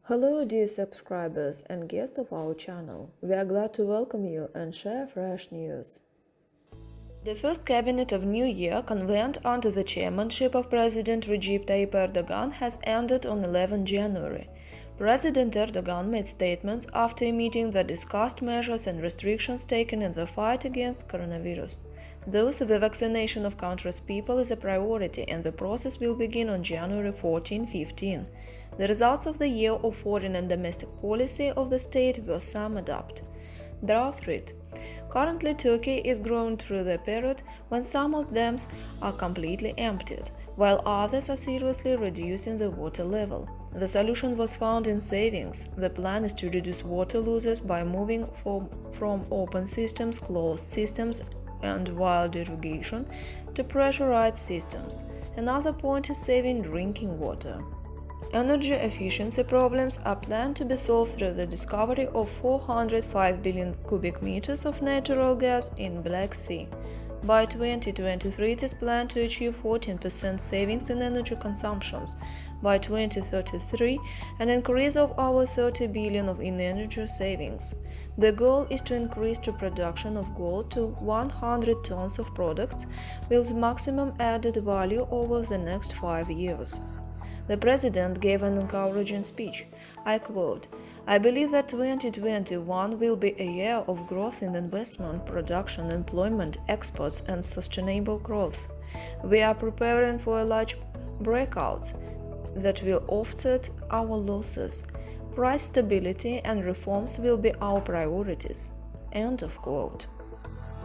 Hello dear subscribers and guests of our channel. We are glad to welcome you and share fresh news. The first cabinet of New Year, convened under the chairmanship of President Recep Tayyip Erdogan, has ended on 11 January. President Erdogan made statements after a meeting that discussed measures and restrictions taken in the fight against coronavirus. Thus, the vaccination of country's people is a priority and the process will begin on January 14-15. The results of the year of foreign and domestic policy of the state were summed up. Drought threat. Currently, Turkey is going through the period when some of dams are completely emptied, while others are seriously reducing the water level. The solution was found in savings. The plan is to reduce water losses by moving from open systems, closed systems, and wild irrigation to pressurized systems. Another point is saving drinking water. Energy efficiency problems are planned to be solved through the discovery of 405 billion cubic meters of natural gas in Black Sea. By 2023, it is planned to achieve 14% savings in energy consumptions. By 2033, an increase of over 30 billion in energy savings. The goal is to increase the production of gold to 100 tons of products with maximum added value over the next 5 years. The president gave an encouraging speech. I quote, "I believe that 2021 will be a year of growth in investment, production, employment, exports, and sustainable growth. We are preparing for a large breakout that will offset our losses. Price stability and reforms will be our priorities." End of quote.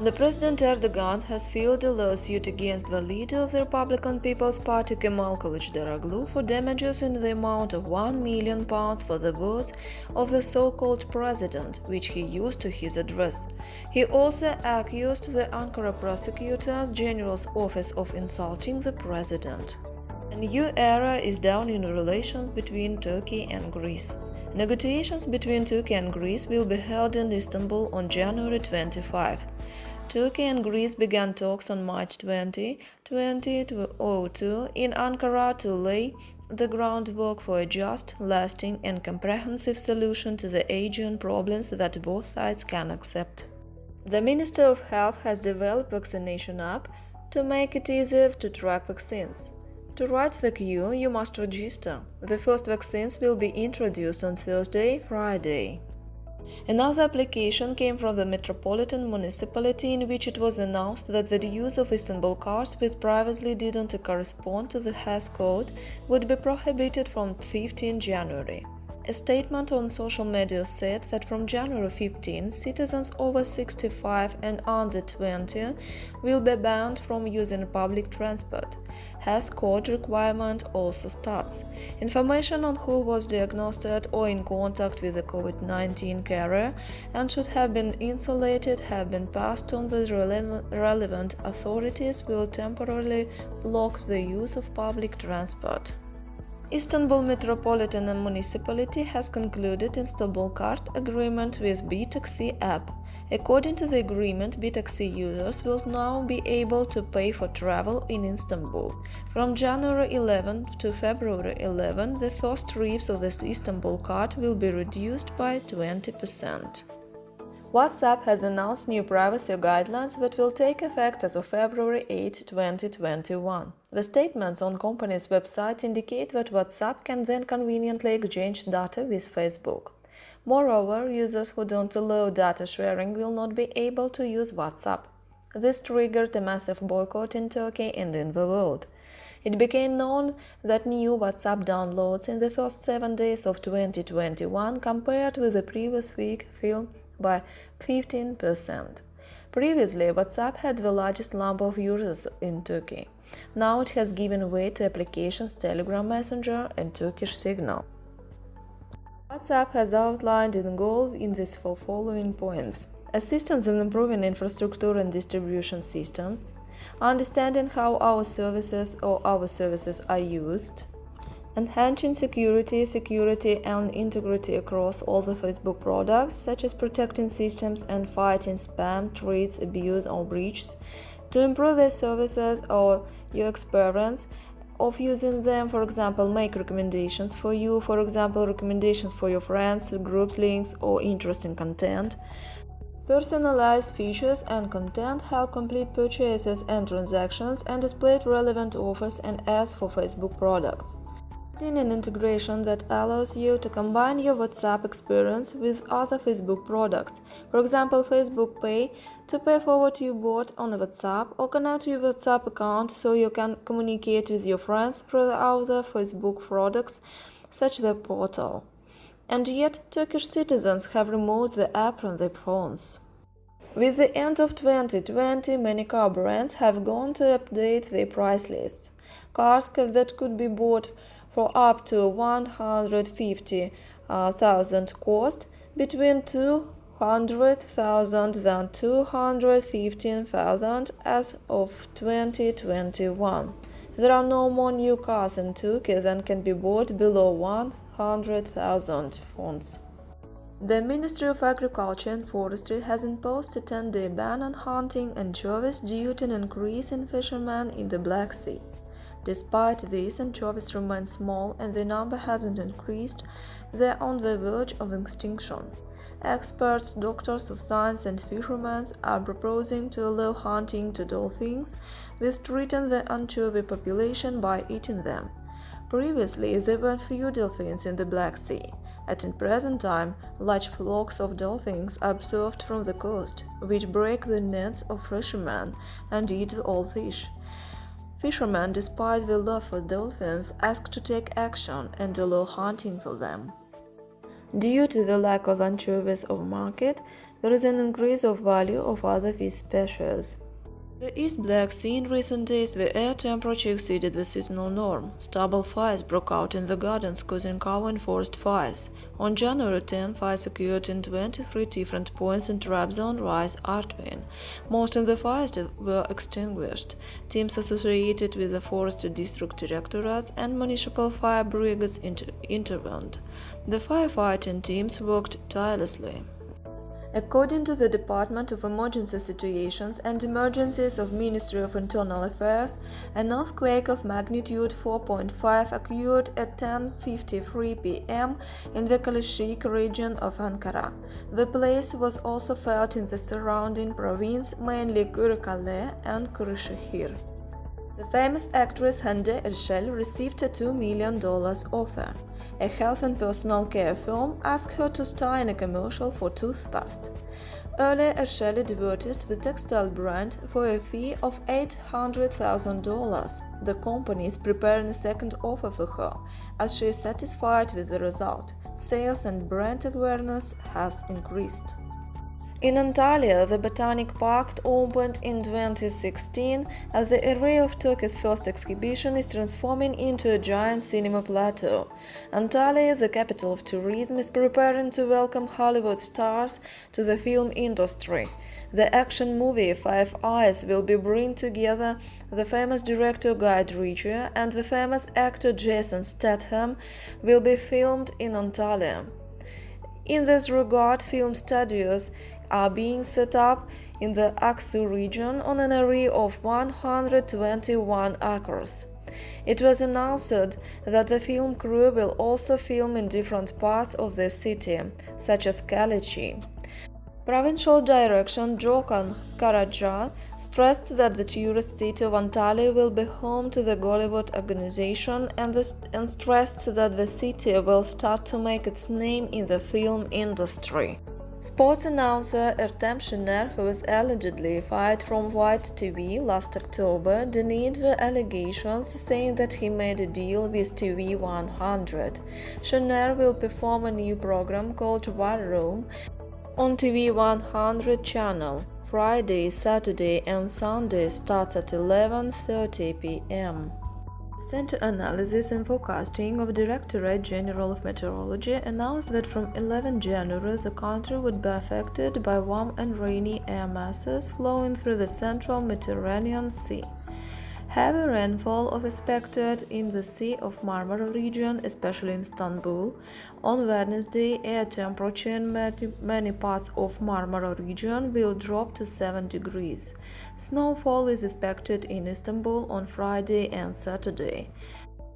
The President Erdogan has filed a lawsuit against the leader of the Republican People's Party, Kemal Kılıçdaroğlu, for damages in the amount of £1 million for the words of the so-called president, which he used to his address. He also accused the Ankara Prosecutor General's office of insulting the president. A new era is dawn in relations between Turkey and Greece. Negotiations between Turkey and Greece will be held in Istanbul on January 25. Turkey and Greece began talks on March 20, 2002 in Ankara to lay the groundwork for a just, lasting and comprehensive solution to the Aegean problems that both sides can accept. The Minister of Health has developed Vaccination app to make it easier to track vaccines. To write the queue, you must register. The first vaccines will be introduced on Thursday, Friday. Another application came from the metropolitan municipality in which it was announced that the use of Istanbul cars which previously didn't correspond to the HES code would be prohibited from 15 January. A statement on social media said that from January 15, citizens over 65 and under 20 will be banned from using public transport. HES code requirement also starts. Information on who was diagnosed or in contact with a COVID-19 carrier and should have been insulated have been passed on. The relevant authorities will temporarily block the use of public transport. Istanbul Metropolitan Municipality has concluded Istanbul card agreement with B-Taxi app. According to the agreement, B-Taxi users will now be able to pay for travel in Istanbul. From January 11 to February 11, the first trips of this Istanbul card will be reduced by 20%. WhatsApp has announced new privacy guidelines that will take effect as of February 8, 2021. The statements on company's website indicate that WhatsApp can then conveniently exchange data with Facebook. Moreover, users who don't allow data sharing will not be able to use WhatsApp. This triggered a massive boycott in Turkey and in the world. It became known that new WhatsApp downloads in the first 7 days of 2021 compared with the previous week fell by 15%. Previously, WhatsApp had the largest number of users in Turkey. Now it has given way to applications Telegram Messenger and Turkish Signal. WhatsApp has outlined its goal in these following points: assistance in improving infrastructure and distribution systems, understanding how our services are used, enhancing security and integrity across all the Facebook products, such as protecting systems and fighting spam, threats, abuse or breaches, to improve their services or your experience, of using them. For example, make recommendations for you, for example, recommendations for your friends, group links, or interesting content. Personalized features and content help complete purchases and transactions and display relevant offers and ads for Facebook products. Adding an integration that allows you to combine your WhatsApp experience with other Facebook products. For example, Facebook Pay to pay for what you bought on WhatsApp, or connect your WhatsApp account so you can communicate with your friends through other Facebook products, such as the portal. And yet, Turkish citizens have removed the app from their phones. With the end of 2020, many car brands have gone to update their price lists. Cars that could be bought for up to 150,000 cost between 200,000 and 215,000 as of 2021. There are no more new cars in Turkey than can be bought below 100,000 fonts. The Ministry of Agriculture and Forestry has imposed a 10-day ban on hunting anchovies due to an increase in fishermen in the Black Sea. Despite this, anchovies remain small and their number hasn't increased. They are on the verge of extinction. Experts, doctors of science, and fishermen are proposing to allow hunting to dolphins, restricting the anchovy population by eating them. Previously, there were few dolphins in the Black Sea. At present time, large flocks of dolphins are observed from the coast, which break the nets of fishermen and eat all fish. Fishermen, despite their love for dolphins, ask to take action and allow hunting for them. Due to the lack of anchovies on market, there is an increase of value of other fish species. The East Black Sea in recent days, the air temperature exceeded the seasonal norm. Stubble fires broke out in the gardens, causing cow and forest fires. On January 10, fires occurred in 23 different points in Trabzon, Rize, Artvin. Most of the fires were extinguished. Teams associated with the Forest District Directorates and municipal fire brigades intervened. The firefighting teams worked tirelessly. According to the Department of Emergency Situations and Emergencies of Ministry of Internal Affairs, an earthquake of magnitude 4.5 occurred at 10:53 p.m. in the Kalashik region of Ankara. The place was also felt in the surrounding province, mainly Kırıkkale and Kırşehir. The famous actress Hande Erschel received a $2 million offer. A health and personal care firm asked her to star in a commercial for toothpaste. Earlier, Ercel advertised the textile brand for a fee of $800,000. The company is preparing a second offer for her, as she is satisfied with the result. Sales and brand awareness has increased. In Antalya, the Botanic Park opened in 2016 as the area of Turkey's first exhibition is transforming into a giant cinema plateau. Antalya, the capital of tourism, is preparing to welcome Hollywood stars to the film industry. The action movie Five Eyes will bring together the famous director Guy Ritchie and the famous actor Jason Statham will be filmed in Antalya. In this regard, film studios are being set up in the Aksu region on an area of 121 acres. It was announced that the film crew will also film in different parts of the city, such as Kalichi. Provincial Director Jokan Karaca stressed that the tourist city of Antalya will be home to the Gollywood organization and stressed that the city will start to make its name in the film industry. Sports announcer Ertem Şener, who was allegedly fired from White TV last October, denied the allegations, saying that he made a deal with TV 100. Şener will perform a new program called War Room on TV 100 channel. Friday, Saturday and Sunday starts at 11:30 p.m. Center Analysis and Forecasting of Directorate General of Meteorology announced that from 11 January the country would be affected by warm and rainy air masses flowing through the central Mediterranean Sea. Heavy rainfall is expected in the Sea of Marmara region, especially in Istanbul. On Wednesday, air temperature in many parts of Marmara region will drop to 7 degrees. Snowfall is expected in Istanbul on Friday and Saturday.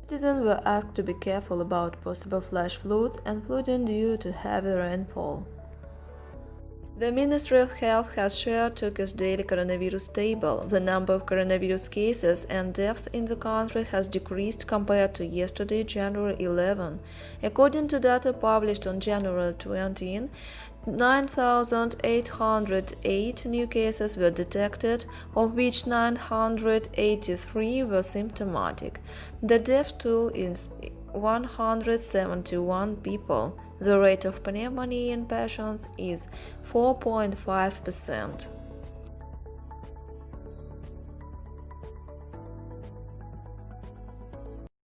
Citizens were asked to be careful about possible flash floods and flooding due to heavy rainfall. The Ministry of Health has shared Turkey's daily coronavirus table. The number of coronavirus cases and deaths in the country has decreased compared to yesterday, January 11. According to data published on January 20, 9,808 new cases were detected, of which 983 were symptomatic. The death toll is 171 people. The rate of pneumonia in patients is 4.5%.